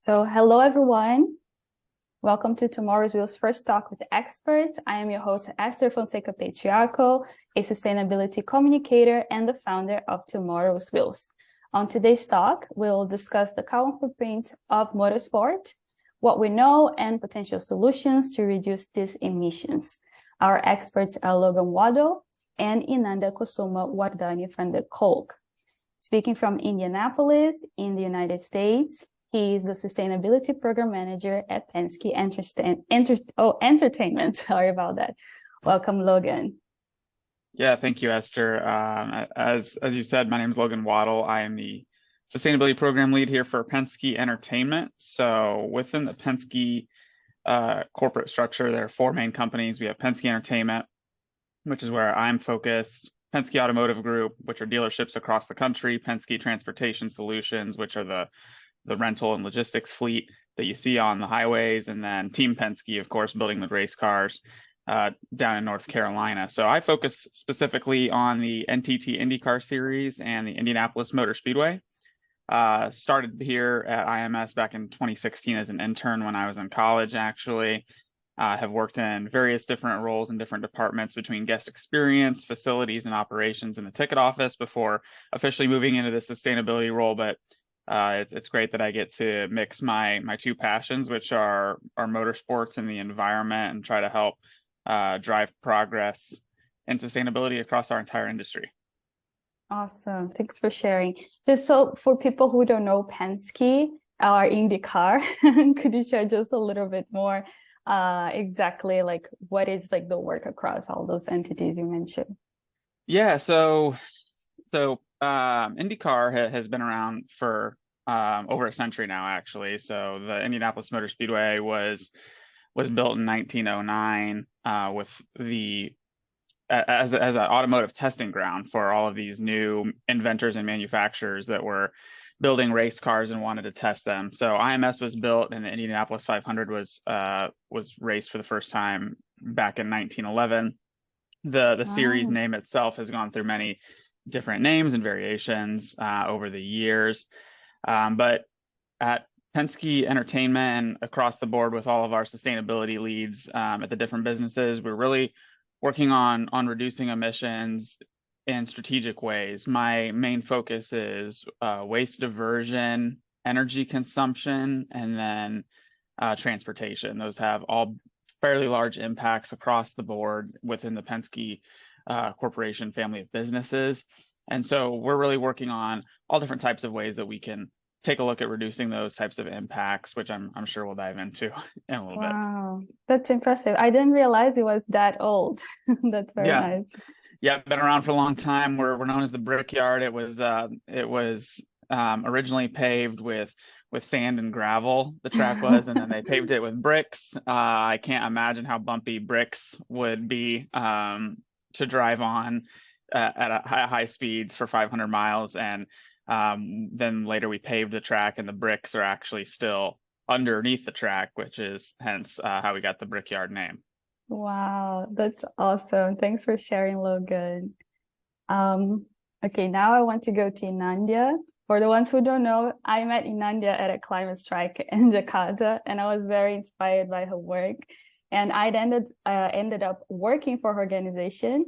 So hello, everyone. Welcome to Tomorrow's Wheels First Talk with Experts. I am your host, Ester Fonseca-Patriarco, a sustainability communicator and the founder of Tomorrow's Wheels. On today's talk, we'll discuss the carbon footprint of motorsport, what we know, and potential solutions to reduce these emissions. Our experts are Logan Waddle and Innandya Kusumawardhani from the Kolk. Speaking from Indianapolis in the United States, he is the Sustainability Program Manager at Penske Entertainment. Sorry about that. Welcome, Logan. Yeah, thank you, Esther. As you said, my name is Logan Waddle. I am the Sustainability Program Lead here for Penske Entertainment. So within the Penske corporate structure, there are four main companies. We have Penske Entertainment, which is where I'm focused, Penske Automotive Group, which are dealerships across the country, Penske Transportation Solutions, which are the rental and logistics fleet that you see on the highways, and then Team Penske, of course, building the race cars down in North Carolina. So I focus specifically on the NTT IndyCar Series and the Indianapolis Motor Speedway. Started here at IMS back in 2016 as an intern when I was in college, actually. Have worked in various different roles in different departments between guest experience, facilities, and operations in the ticket office before officially moving into the sustainability role. But it's great that I get to mix my two passions, which are motorsports and the environment, and try to help drive progress and sustainability across our entire industry. Awesome. Thanks for sharing. Just so for people who don't know Penske or IndyCar, could you share just a little bit more exactly like what is like the work across all those entities you mentioned? Yeah, so IndyCar has been around for over a century now, actually. So the Indianapolis Motor Speedway was built in 1909 with as an automotive testing ground for all of these new inventors and manufacturers that were building race cars and wanted to test them. So IMS was built, and the Indianapolis 500 was raced for the first time back in 1911. The series name itself has gone through many different names and variations over the years. But at Penske Entertainment and across the board with all of our sustainability leads at the different businesses, we're really working on reducing emissions in strategic ways. My main focus is waste diversion, energy consumption, and then transportation. Those have all fairly large impacts across the board within the Penske Corporation family of businesses. And so we're really working on all different types of ways that we can take a look at reducing those types of impacts, which I'm sure we'll dive into in a little bit. Wow, that's impressive. I didn't realize it was that old. That's very nice. Yeah, been around for a long time. We're known as the Brickyard. It was originally paved with sand and gravel, the track was, and then they paved it with bricks. I can't imagine how bumpy bricks would be to drive on at high speeds for 500 miles. And then later we paved the track, and the bricks are actually still underneath the track, which is hence how we got the Brickyard name. Wow, that's awesome. Thanks for sharing, Logan. Okay, now I want to go to Innandya. For the ones who don't know, I met Innandya at a climate strike in Jakarta, and I was very inspired by her work. And I ended up working for her organization.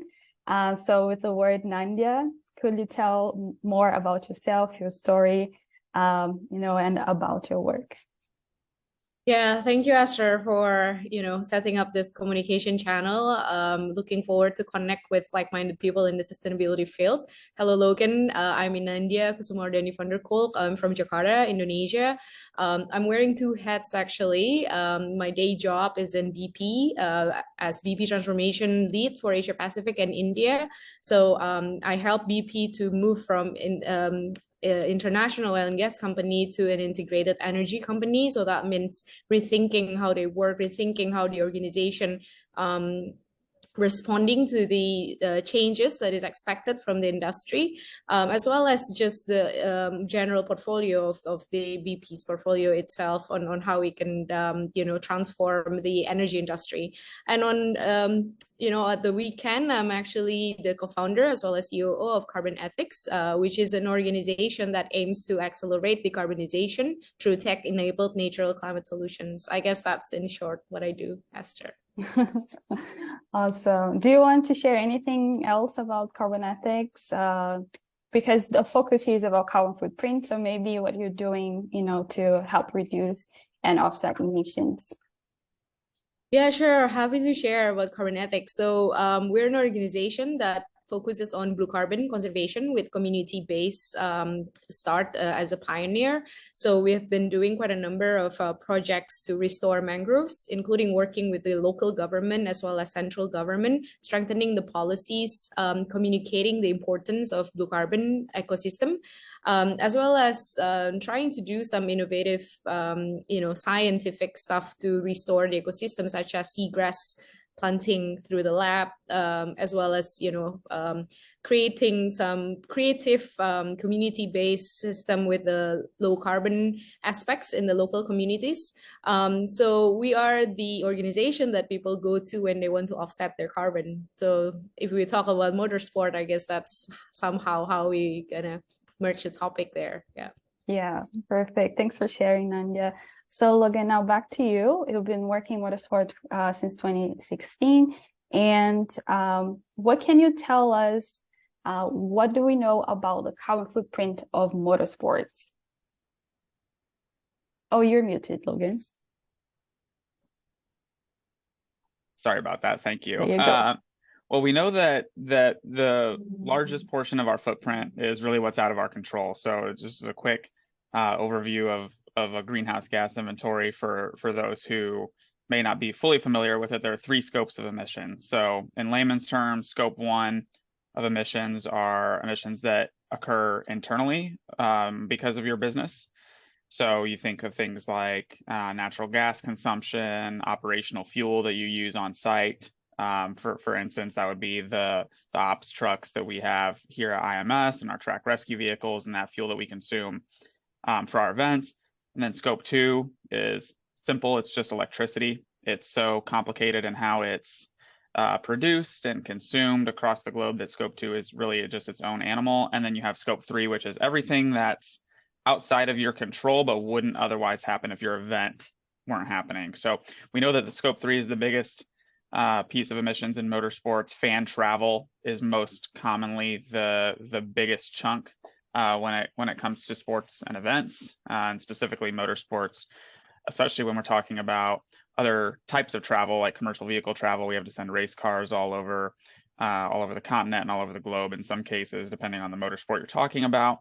So with the word Innandya, could you tell more about yourself, your story, and about your work? Yeah, thank you, Esther, for setting up this communication channel. Looking forward to connect with like-minded people in the sustainability field. Hello, Logan. I'm Innandya Kusumawardhani from Kolk. I'm from Jakarta, Indonesia. I'm wearing two hats actually. My day job is in BP as VP Transformation Lead for Asia Pacific and India. So I help BP to move from international oil and gas company to an integrated energy company. So that means rethinking how they work, rethinking how the organization responding to the changes that is expected from the industry, as well as just the general portfolio of the BP's portfolio itself on how we can, transform the energy industry. And on, at the weekend, I'm actually the co-founder as well as COO of CarbonEthics, which is an organization that aims to accelerate decarbonization through tech-enabled natural climate solutions. I guess that's in short what I do, Esther. Awesome. Do you want to share anything else about CarbonEthics? Because the focus here is about carbon footprint, so maybe what you're doing, to help reduce and offset emissions. Yeah, sure. Happy to share about CarbonEthics. So we're an organization that focuses on blue carbon conservation with community-based start as a pioneer. So we have been doing quite a number of projects to restore mangroves, including working with the local government as well as central government, strengthening the policies, communicating the importance of blue carbon ecosystem, as well as trying to do some innovative, scientific stuff to restore the ecosystem, such as seagrass planting through the lab, as well as, creating some creative community-based system with the low carbon aspects in the local communities. So we are the organization that people go to when they want to offset their carbon. So if we talk about motorsport, I guess that's somehow how we gonna merge the topic there. Yeah. Yeah, perfect. Thanks for sharing, Innandya. So Logan, now back to you. You've been working motorsport since 2016. And what can you tell us? What do we know about the carbon footprint of motorsports? Oh, you're muted, Logan. Sorry about that. Thank you. There you go. Well, we know that the largest portion of our footprint is really what's out of our control. So just a quick overview of a greenhouse gas inventory for those who may not be fully familiar with it. There are 3 scopes of emissions. So in layman's terms, scope 1 of emissions are emissions that occur internally because of your business. So you think of things like natural gas consumption, operational fuel that you use on site. For instance, that would be the ops trucks that we have here at IMS and our track rescue vehicles and that fuel that we consume for our events. And then scope 2 is simple. It's just electricity. It's so complicated in how it's produced and consumed across the globe that scope 2 is really just its own animal. And then you have scope 3, which is everything that's outside of your control, but wouldn't otherwise happen if your event weren't happening. So we know that the scope 3 is the biggest piece of emissions in motorsports. Fan travel is most commonly the biggest chunk when it comes to sports and events, and specifically motorsports, especially when we're talking about other types of travel like commercial vehicle travel. We have to send race cars all over the continent and all over the globe in some cases, depending on the motorsport you're talking about.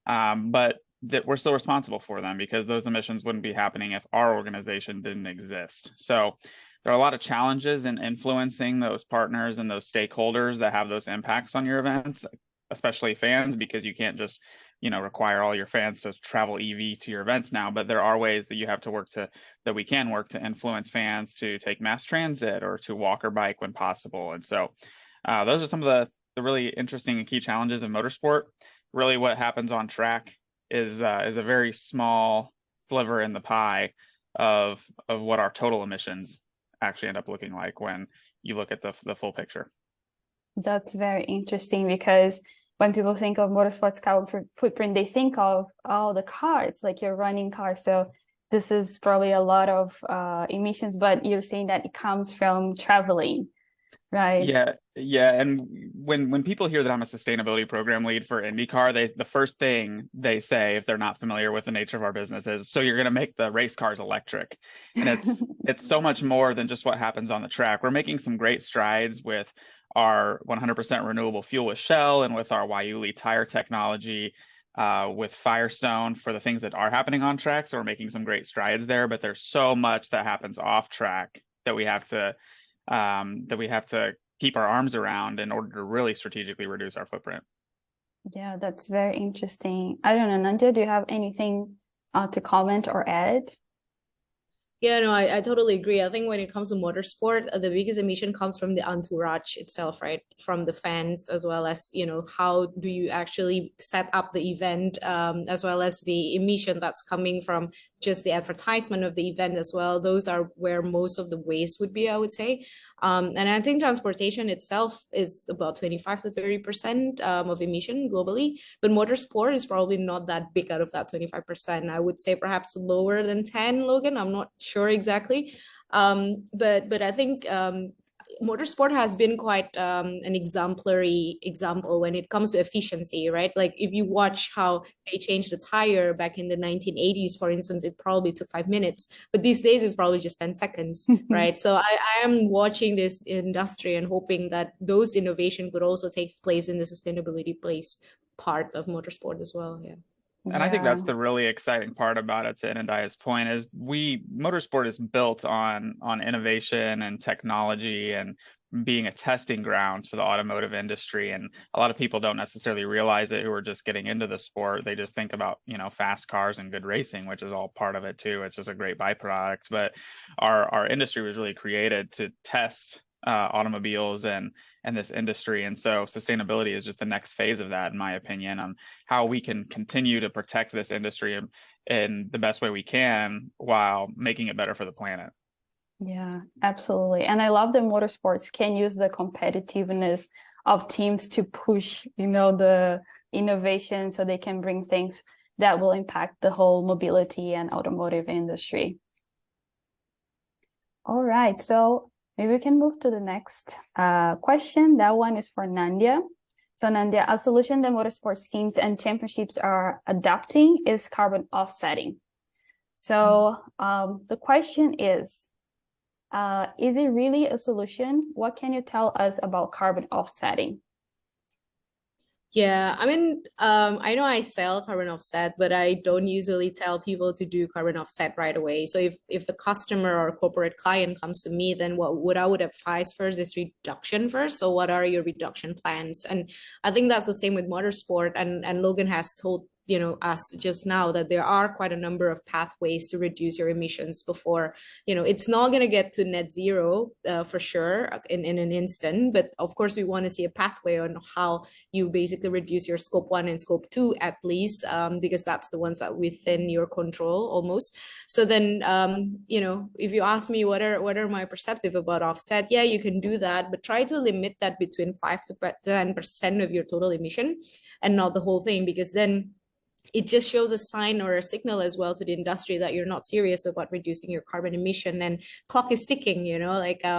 But that we're still responsible for them because those emissions wouldn't be happening if our organization didn't exist. So there are a lot of challenges in influencing those partners and those stakeholders that have those impacts on your events, especially fans, because you can't just, require all your fans to travel EV to your events now. But there are ways that you have to we can work to influence fans to take mass transit or to walk or bike when possible. And so those are some of the really interesting and key challenges of motorsport. Really what happens on track is a very small sliver in the pie of what our total emissions actually end up looking like when you look at the full picture. That's very interesting because when people think of motorsports carbon footprint, they think of the cars, like you're running cars. So this is probably a lot of emissions, but you're saying that it comes from traveling, right? Yeah. And when people hear that I'm a sustainability program lead for IndyCar, the first thing they say, if they're not familiar with the nature of our business, is, so you're going to make the race cars electric. And it's so much more than just what happens on the track. We're making some great strides with our 100% renewable fuel with Shell and with our Waiuli tire technology, with Firestone for the things that are happening on track. So we're making some great strides there, but there's so much that happens off track that we have to keep our arms around in order to really strategically reduce our footprint. Yeah, that's very interesting. I don't know, Innandya, do you have anything to comment or add? Yeah, no, I totally agree. I think when it comes to motorsport, the biggest emission comes from the entourage itself, right? From the fans, as well as, you know, how do you actually set up the event, as well as the emission that's coming from just the advertisement of the event as well. Those are where most of the waste would be, I would say. And I think transportation itself is about 25 to 30% of emission globally, but motorsport is probably not that big out of that 25%. I would say perhaps lower than 10, Logan. I'm not sure exactly. But I think motorsport has been quite an exemplary example when it comes to efficiency, right? Like if you watch how they changed the tire back in the 1980s, for instance, it probably took 5 minutes, but these days it's probably just 10 seconds, right? So I am watching this industry and hoping that those innovation could also take place in the sustainability place part of motorsport as well. Yeah. And I think that's the really exciting part about it, to Innandya's point, is motorsport is built on innovation and technology and being a testing ground for the automotive industry. And a lot of people don't necessarily realize it who are just getting into the sport. They just think about, you know, fast cars and good racing, which is all part of it too. It's just a great byproduct. But our industry was really created to test automobiles and this industry, and so sustainability is just the next phase of that, in my opinion, on how we can continue to protect this industry in the best way we can while making it better for the planet. Yeah, absolutely. And I love that motorsports can use the competitiveness of teams to push, you know, the innovation, so they can bring things that will impact the whole mobility and automotive industry. All right, so maybe we can move to the next question. That one is for Innandya. So Innandya, a solution that motorsports teams and championships are adopting is carbon offsetting. So the question is it really a solution? What can you tell us about carbon offsetting? Yeah, I mean, I know I sell carbon offset, but I don't usually tell people to do carbon offset right away. So if the customer or corporate client comes to me, then what I would advise first is reduction first. So what are your reduction plans? And I think that's the same with motorsport. And Logan has told us just now that there are quite a number of pathways to reduce your emissions before, it's not going to get to net zero for sure in an instant, but of course we want to see a pathway on how you basically reduce your scope 1 and scope 2 at least, because that's the ones that within your control almost. So then if you ask me what are my perspective about offset, yeah, you can do that, but try to limit that between 5 to 10% of your total emission and not the whole thing, because then it just shows a sign or a signal as well to the industry that you're not serious about reducing your carbon emission, and clock is ticking,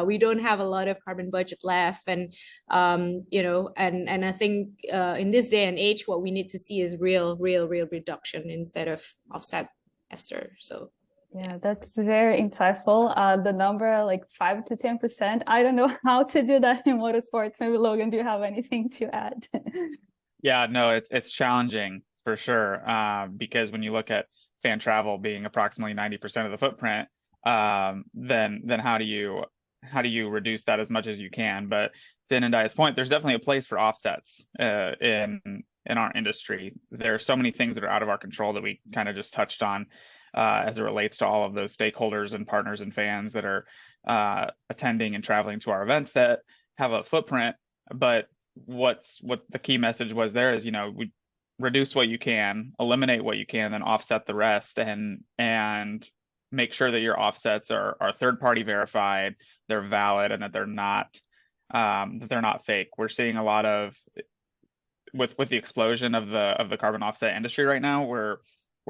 we don't have a lot of carbon budget left. And, and I think in this day and age, what we need to see is real reduction instead of offset, Esther. So. Yeah, that's very insightful. The number like 5 to 10%. I don't know how to do that in motorsports. Maybe Logan, do you have anything to add? Yeah, no, it's challenging for sure, because when you look at fan travel being approximately 90% of the footprint, then how do you reduce that as much as you can? But to Innandya's point, there's definitely a place for offsets in our industry. There are so many things that are out of our control that we kind of just touched on as it relates to all of those stakeholders and partners and fans that are attending and traveling to our events that have a footprint. But what the key message was there is, we reduce what you can, eliminate what you can, then offset the rest, and make sure that your offsets are third-party verified, they're valid, and that they're not fake. We're seeing a lot of, with the explosion of the carbon offset industry right now, we're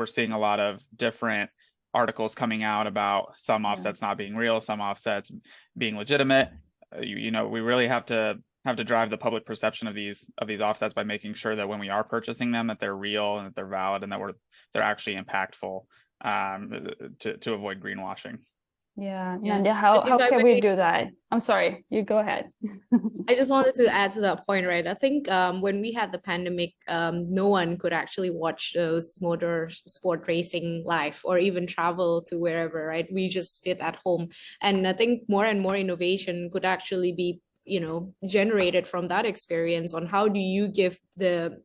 seeing a lot of different articles coming out about some offsets not being real, some offsets being legitimate. We really have to drive the public perception of these offsets by making sure that when we are purchasing them, that they're real and that they're valid and that they're actually impactful, to avoid greenwashing. Yeah. Innandya, how can we do that? I'm sorry, you go ahead. I just wanted to add to that point, right? I think when we had the pandemic, no one could actually watch those motorsport racing live or even travel to wherever, right? We just stayed at home. And I think more and more innovation could actually be generated from that experience on how do you give the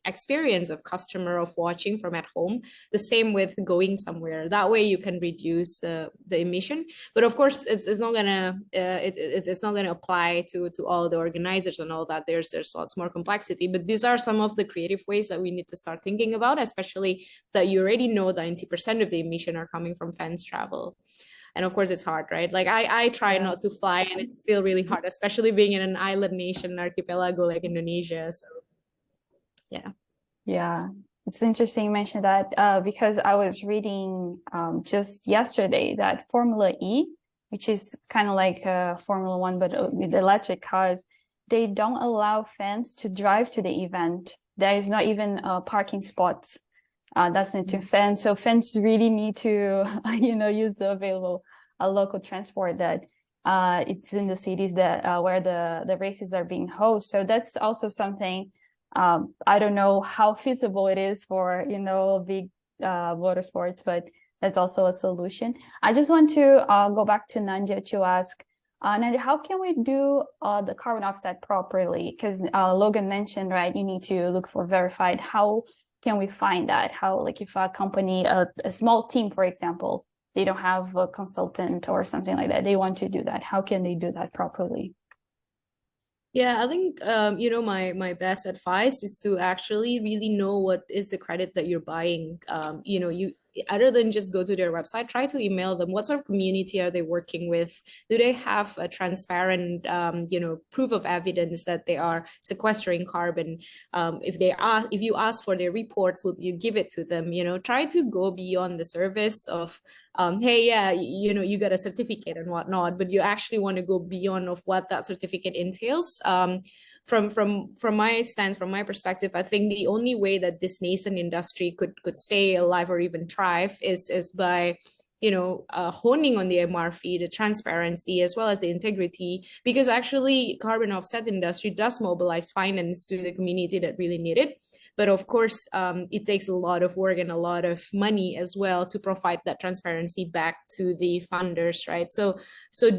experience of customer of watching from at home, the same with going somewhere. That way you can reduce the emission. But of course, it's not gonna it's not gonna apply to all the organizers and all that. There's lots more complexity. But these are some of the creative ways that we need to start thinking about, especially that you already know 90% of the emission are coming from fans travel. And of course, it's hard, right? Like I try not to fly, and it's still really hard, especially being in an island nation, archipelago like Indonesia. So, yeah. Yeah, it's interesting you mentioned that because I was reading just yesterday that Formula E, which is kind of like Formula One, but with electric cars, they don't allow fans to drive to the event. There is not even parking spots. That's into fans. So fans really need to, use the available local transport that it's in the cities that where the races are being hosted. So that's also something. I don't know how feasible it is for big motorsports, but that's also a solution. I just want to go back to Innandya to ask, Innandya, how can we do the carbon offset properly? Because Logan mentioned, right, you need to look for verified. How can we find that? How, like, if a company, a small team, for example, they don't have a consultant or something like that, they want to do that, how can they do that properly? Yeah, I think my best advice is to actually really know what is the credit that you're buying. You other than just go to their website, try to email them. What sort of community are they working with? Do they have a transparent proof of evidence that they are sequestering carbon? If you ask for their reports, will you give it to them? Try to go beyond the service of hey, yeah, you got a certificate and whatnot, but you actually want to go beyond of what that certificate entails. From my stance, from my perspective, I think the only way that this nascent industry could stay alive or even thrive is by honing on the MRV, the transparency, as well as the integrity, because actually carbon offset industry does mobilize finance to the community that really need it. But of course, it takes a lot of work and a lot of money as well to provide that transparency back to the funders, right? So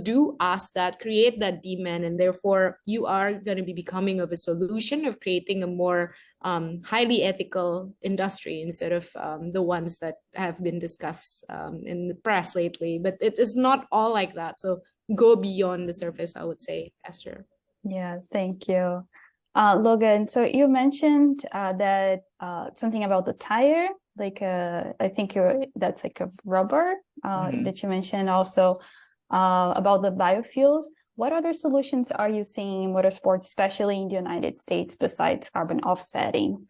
do ask that, create that demand, and therefore you are going to be becoming of a solution of creating a more highly ethical industry instead of the ones that have been discussed in the press lately. But it is not all like that. So go beyond the surface, I would say, Esther. Yeah, thank you. Logan, so you mentioned that something about the tire, like I think that's like a rubber that you mentioned, also about the biofuels. What other solutions are you seeing in motorsports, especially in the United States, besides carbon offsetting?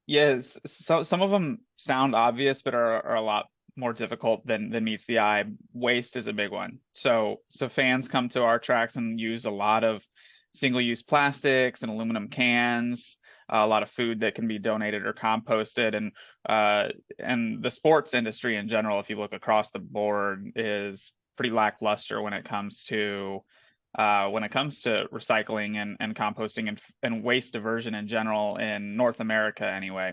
Yes, so some of them sound obvious, but are a lot more difficult than meets the eye. Waste is a big one. So fans come to our tracks and use a lot of single-use plastics and aluminum cans, a lot of food that can be donated or composted, and the sports industry in general, if you look across the board, is pretty lackluster when it comes to recycling and composting and waste diversion in general in North America anyway.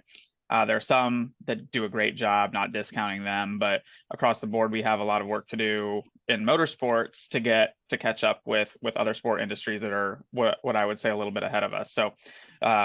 There are some that do a great job, not discounting them, but across the board, we have a lot of work to do in motorsports to catch up with other sport industries that are what I would say a little bit ahead of us. So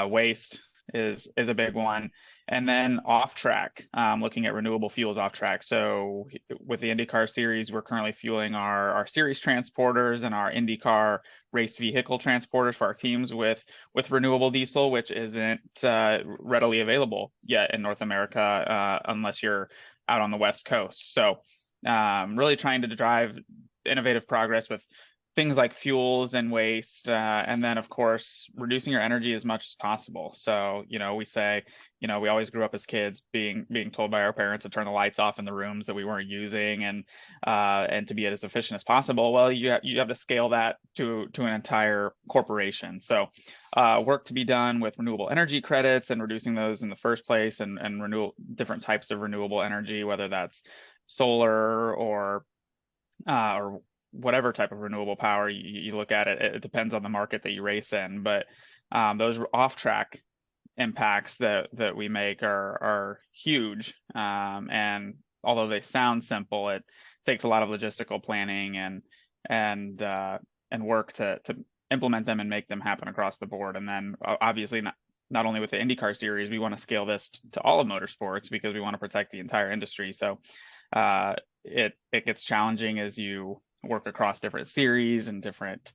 waste is a big one. And then off track, looking at renewable fuels off track. So with the IndyCar series, we're currently fueling our series transporters and our IndyCar race vehicle transporters for our teams with renewable diesel, which isn't readily available yet in North America unless you're out on the West Coast. So really trying to drive innovative progress with things like fuels and waste, and then of course reducing your energy as much as possible. So we say, we always grew up as kids being told by our parents to turn the lights off in the rooms that we weren't using and to be as efficient as possible. Well, you have to scale that to an entire corporation. So work to be done with renewable energy credits and reducing those in the first place, and different types of renewable energy, whether that's solar or whatever type of renewable power you look at it. It depends on the market that you race in, but those off-track impacts that we make are huge, and although they sound simple, it takes a lot of logistical planning and work to implement them and make them happen across the board. And then obviously not only with the IndyCar series, we want to scale this to all of motorsports because we want to protect the entire industry. So it gets challenging as you work across different series and different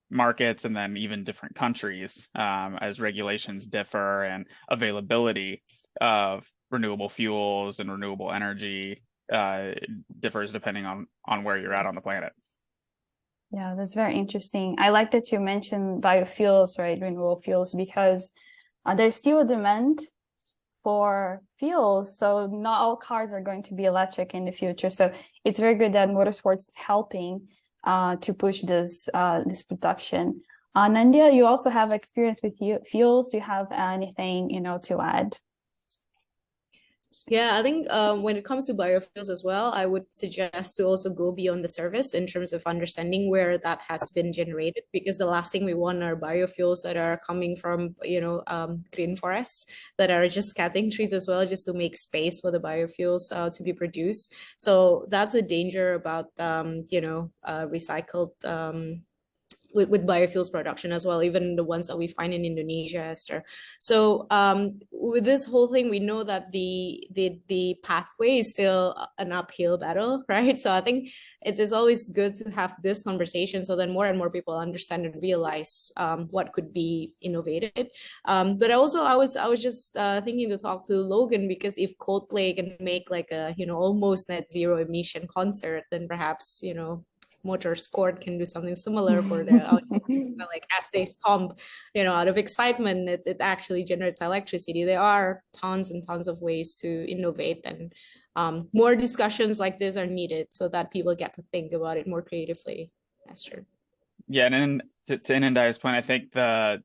markets, and then even different countries as regulations differ and availability of renewable fuels and renewable energy differs depending on where you're at on the planet. Yeah, that's very interesting. I like that you mentioned biofuels, right? Renewable fuels, because there's still a demand for fuels. So not all cars are going to be electric in the future. So it's very good that motorsports is helping to push this production. Innandya, you also have experience with fuels. Do you have anything, to add? Yeah, I think when it comes to biofuels as well, I would suggest to also go beyond the surface in terms of understanding where that has been generated, because the last thing we want are biofuels that are coming from, green forests that are just cutting trees as well, just to make space for the biofuels to be produced. So that's a danger about, recycled with biofuels production as well, even the ones that we find in Indonesia, Esther. So with this whole thing, we know that the pathway is still an uphill battle, right? So I think it's always good to have this conversation so that more and more people understand and realize what could be innovated. But also, I was just thinking to talk to Logan, because if Coldplay can make like a almost net zero emission concert, then perhaps Motorsport can do something similar for their like as they stomp, out of excitement, it actually generates electricity. There are tons and tons of ways to innovate, and more discussions like this are needed so that people get to think about it more creatively. Esther. Yeah, and to Innandya's point, I think the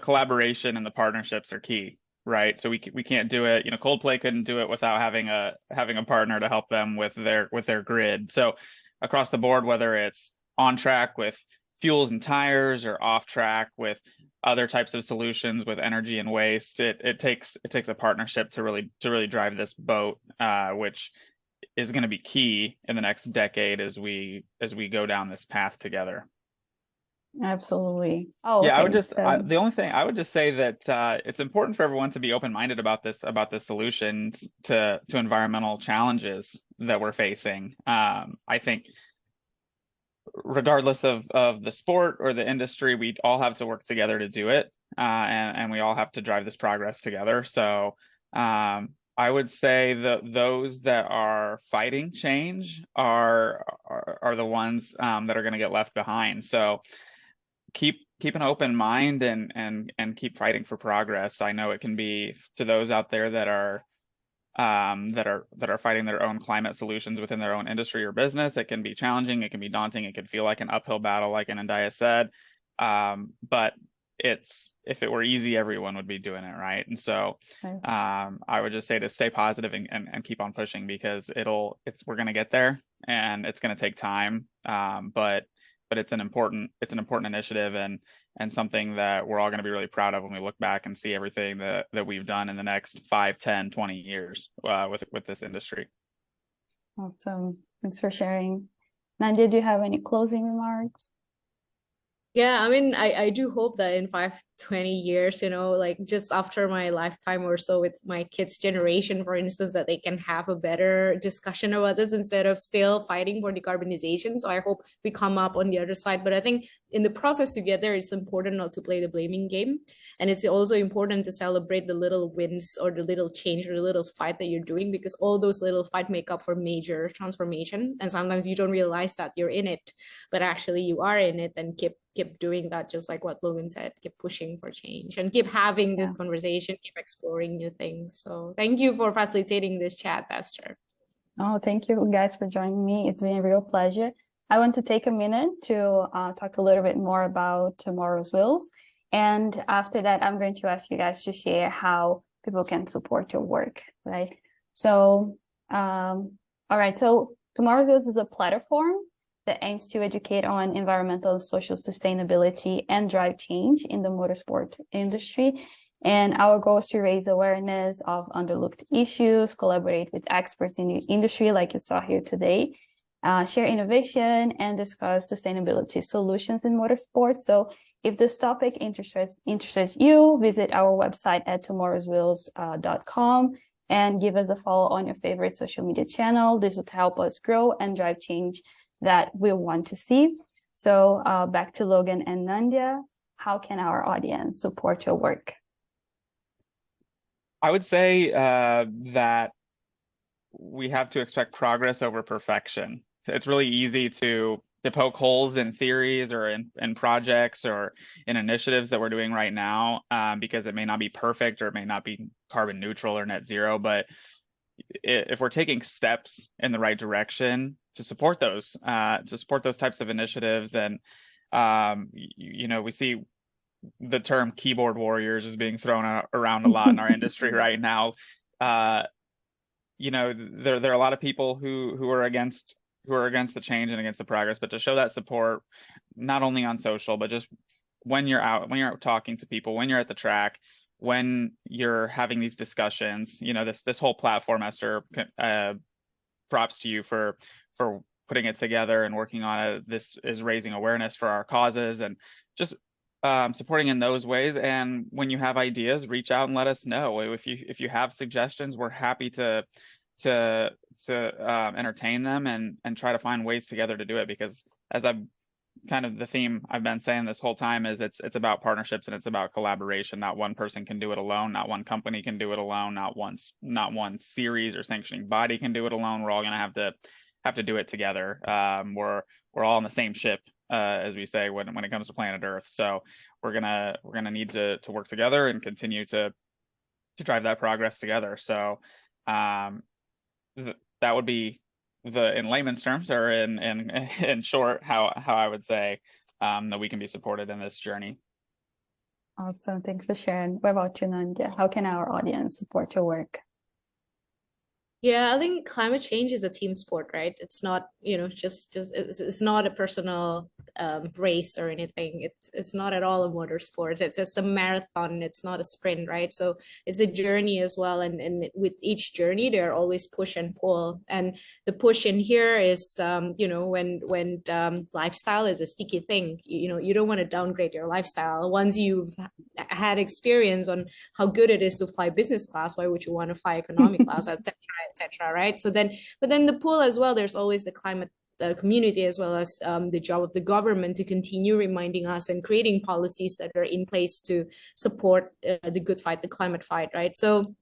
collaboration and the partnerships are key, right? So we can't do it. Coldplay couldn't do it without having a partner to help them with their grid. So across the board, whether it's on track with fuels and tires or off track with other types of solutions with energy and waste, it takes a partnership to really drive this boat, which is going to be key in the next decade as we go down this path together. Absolutely. Oh, yeah. okay. The only thing I would just say that it's important for everyone to be open-minded about the solutions to environmental challenges that we're facing. I think regardless of the sport or the industry, we all have to work together to do it, and we all have to drive this progress together. So I would say that those that are fighting change are the ones that are going to get left behind. So keep an open mind and keep fighting for progress. I know it can be, to those out there that are fighting their own climate solutions within their own industry or business, it can be challenging, it can be daunting, it can feel like an uphill battle, like Innandya said. But if it were easy, everyone would be doing it, right? And so I would just say to stay positive and keep on pushing, because we're going to get there, and it's going to take time. But it's an important initiative, and something that we're all going to be really proud of when we look back and see everything that we've done in the next 5, 10, 20 years with this industry. Awesome. Thanks for sharing. Innandya, do you have any closing remarks? Yeah, I mean, I do hope that in 5, 20 years, like just after my lifetime or so with my kids' generation, for instance, that they can have a better discussion about this instead of still fighting for decarbonization. So I hope we come up on the other side. But I think in the process to get there, it's important not to play the blaming game. And it's also important to celebrate the little wins or the little change or the little fight that you're doing, because all those little fights make up for major transformation. And sometimes you don't realize that you're in it, but actually you are in it, and keep doing that, just like what Logan said, keep pushing for change and keep having this conversation, keep exploring new things. So thank you for facilitating this chat, Ester. Oh, thank you guys for joining me. It's been a real pleasure. I want to take a minute to talk a little bit more about Tomorrow's Wheels. And after that, I'm going to ask you guys to share how people can support your work, right? So, all right. So Tomorrow's Wheels is a platform that aims to educate on environmental and social sustainability and drive change in the motorsport industry. And our goal is to raise awareness of underlooked issues, collaborate with experts in the industry, like you saw here today, share innovation, and discuss sustainability solutions in motorsports. So if this topic interests you, visit our website at tomorrowswheels.com and give us a follow on your favorite social media channel. This will help us grow and drive change that we want to see. So back to Logan and Innandya. How can our audience support your work? I would say that we have to expect progress over perfection. It's really easy to poke holes in theories or in projects or in initiatives that we're doing right now because it may not be perfect or it may not be carbon neutral or net zero. But if we're taking steps in the right direction to support those types of initiatives, and we see the term keyboard warriors is being thrown around a lot in our industry right now. There are a lot of people who are against the change and against the progress, but to show that support, not only on social, but just when you're out talking to people, when you're at the track, when you're having these discussions, this whole platform, Esther, props to you for putting it together and working on it. This is raising awareness for our causes and just supporting in those ways. And when you have ideas, reach out and let us know. If you have suggestions, we're happy to entertain them and try to find ways together to do it, because as I've kind of the theme I've been saying this whole time is it's about partnerships and it's about collaboration. Not one person can do it alone, not one company can do it alone, not one series or sanctioning body can do it alone. We're all going to have to do it together. We're all on the same ship, as we say when it comes to planet Earth. So we're gonna need to work together and continue to drive that progress together. So that would be in layman's terms, or in short, how I would say that we can be supported in this journey. Awesome, thanks for sharing. What about you, Innandya? How can our audience support your work? Yeah, I think climate change is a team sport, right? It's not, it's not a personal race or anything. It's not at all a motorsport. It's a marathon. It's not a sprint, right? So it's a journey as well. And with each journey, there are always push and pull. And the push in here is, when lifestyle is a sticky thing, you don't want to downgrade your lifestyle. Once you've had experience on how good it is to fly business class, why would you want to fly economy class, etc., right? So then, but then the pull as well, there's always the climate community, as well as the job of the government to continue reminding us and creating policies that are in place to support the good fight, the climate fight, right? So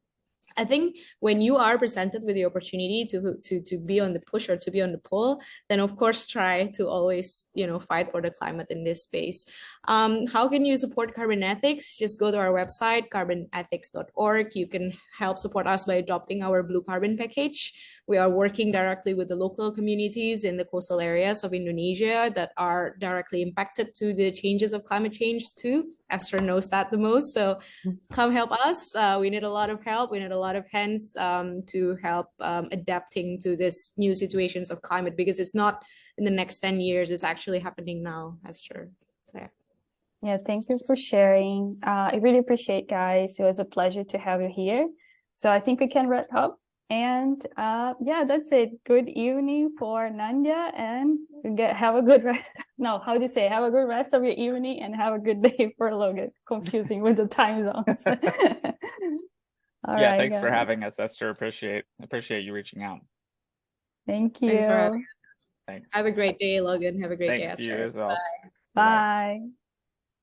I think when you are presented with the opportunity to be on the push or to be on the pull, then of course try to always fight for the climate in this space. How can you support CarbonEthics? Just go to our website, carbonethics.org. You can help support us by adopting our blue carbon package. We are working directly with the local communities in the coastal areas of Indonesia that are directly impacted to the changes of climate change too. Esther knows that the most. So come help us. We need a lot of help. We need a lot of hands to help adapting to this new situations of climate, because it's not in the next 10 years. It's actually happening now, Esther. So, yeah, thank you for sharing. I really appreciate, guys. It was a pleasure to have you here. So I think we can wrap up. And yeah, that's it. Good evening for Innandya, and have a good rest. No, how do you say? Have a good rest of your evening and have a good day for Logan. Confusing with the time zones. Yeah, thanks for having us, Esther. Appreciate you reaching out. Thank you. Thanks for having us. Thanks. Have a great day, Logan. Have a great day, Esther. You as well. Bye. Bye.